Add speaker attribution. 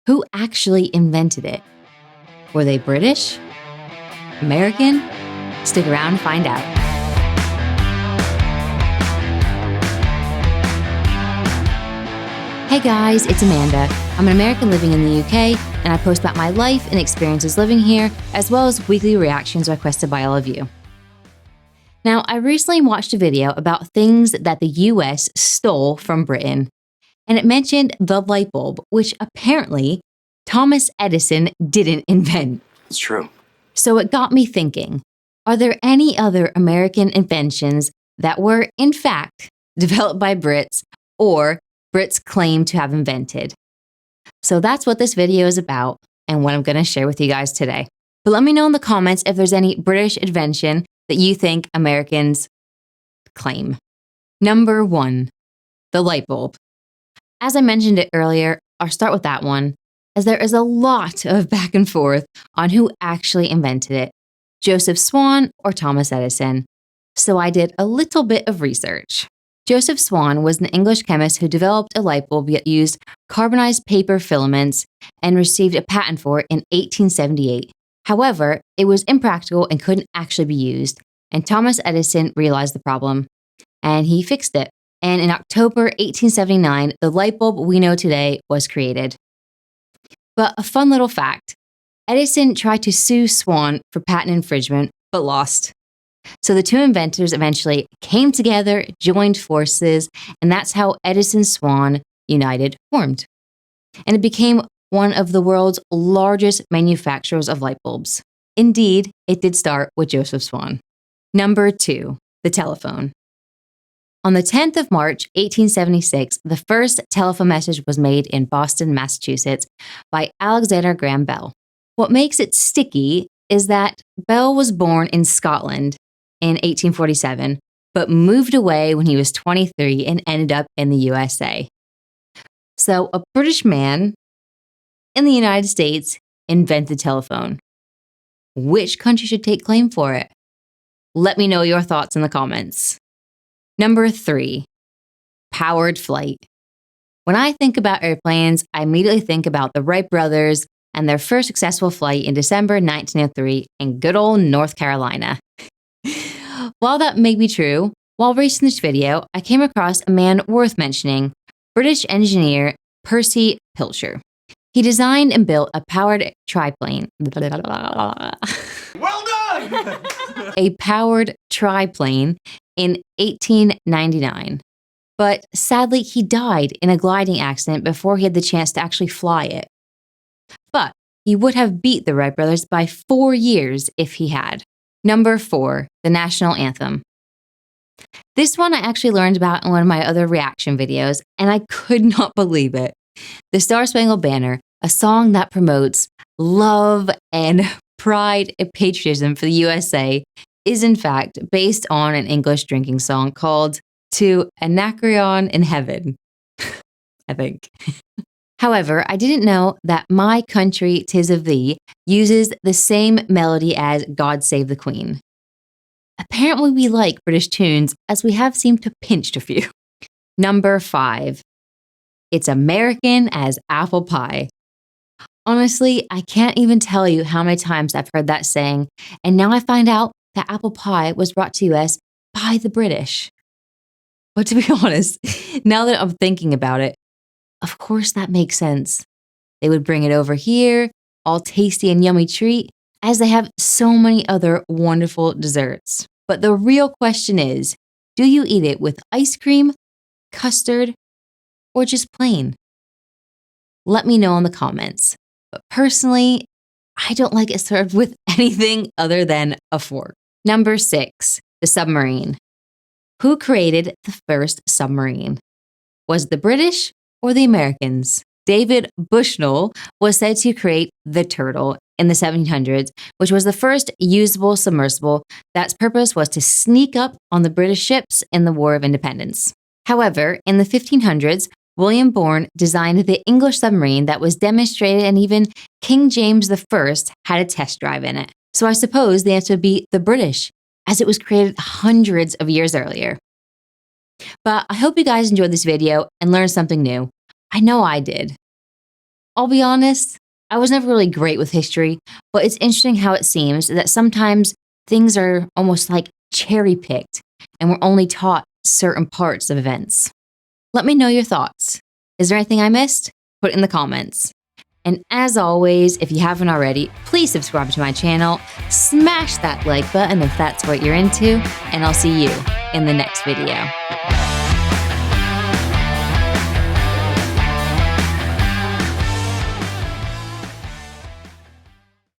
Speaker 1: Who actually invented it? Were they British? American? Stick around to find out. Hey guys, it's Amanda. I'm an American living in the UK, and I post about my life and experiences living here, as well as weekly reactions requested by all of you. Now, I recently watched a video about things that the US stole from Britain, and it mentioned the light bulb, which apparently Thomas Edison didn't invent.
Speaker 2: It's true.
Speaker 1: So it got me thinking, are there any other American inventions that were, in fact, developed by Brits or Brits claim to have invented? So that's what this video is about and what I'm going to share with you guys today. But let me know in the comments if there's any British invention that you think Americans claim. Number 1, the light bulb. As I mentioned it earlier, I'll start with that one, as there is a lot of back and forth on who actually invented it, Joseph Swan or Thomas Edison. So I did a little bit of research. Joseph Swan was an English chemist who developed a light bulb that used carbonized paper filaments and received a patent for it in 1878. However, it was impractical and couldn't actually be used, and Thomas Edison realized the problem, and he fixed it. And in October 1879, the light bulb we know today was created. But a fun little fact, Edison tried to sue Swan for patent infringement, but lost. So the two inventors eventually came together, joined forces, and that's how Edison-Swan United formed. And it became one of the world's largest manufacturers of light bulbs. Indeed, it did start with Joseph Swan. Number 2, the telephone. On the 10th of March, 1876, the first telephone message was made in Boston, Massachusetts by Alexander Graham Bell. What makes it sticky is that Bell was born in Scotland in 1847, but moved away when he was 23 and ended up in the USA. So a British man in the United States invented telephone. Which country should take claim for it? Let me know your thoughts in the comments. Number 3, powered flight. When I think about airplanes, I immediately think about the Wright brothers and their first successful flight in December 1903 in good old North Carolina. While that may be true, while researching this video, I came across a man worth mentioning, British engineer Percy Pilcher. He designed and built a powered triplane.
Speaker 2: Well done!
Speaker 1: A powered triplane in 1899. But sadly, he died in a gliding accident before he had the chance to actually fly it. But he would have beat the Wright brothers by 4 years if he had. Number 4, the national anthem. This one I actually learned about in one of my other reaction videos, and I could not believe it. The Star-Spangled Banner, a song that promotes love and pride and patriotism for the USA, is in fact based on an English drinking song called To Anacreon in Heaven, I think. However, I didn't know that My Country 'Tis of Thee uses the same melody as God Save the Queen. Apparently we like British tunes, as we have seemed to pinch a few. Number 5, it's American as apple pie. Honestly, I can't even tell you how many times I've heard that saying, and now I find out that apple pie was brought to US by the British. But to be honest, now that I'm thinking about it, of course that makes sense. They would bring it over here, all tasty and yummy treat, as they have so many other wonderful desserts. But the real question is, do you eat it with ice cream, custard, or just plain? Let me know in the comments. But personally, I don't like it served with anything other than a fork. Number 6, the submarine. Who created the first submarine? Was it the British or the Americans? David Bushnell was said to create the Turtle in the 1700s, which was the first usable submersible that's purpose was to sneak up on the British ships in the War of Independence. However, in the 1500s, William Bourne designed the English submarine that was demonstrated, and even King James I had a test drive in it. So I suppose the answer would be the British, as it was created hundreds of years earlier. But I hope you guys enjoyed this video and learned something new. I know I did. I'll be honest, I was never really great with history, but it's interesting how it seems that sometimes things are almost like cherry picked and we're only taught certain parts of events. Let me know your thoughts. Is there anything I missed? Put it in the comments. And as always, if you haven't already, please subscribe to my channel, smash that like button if that's what you're into, and I'll see you in the next video.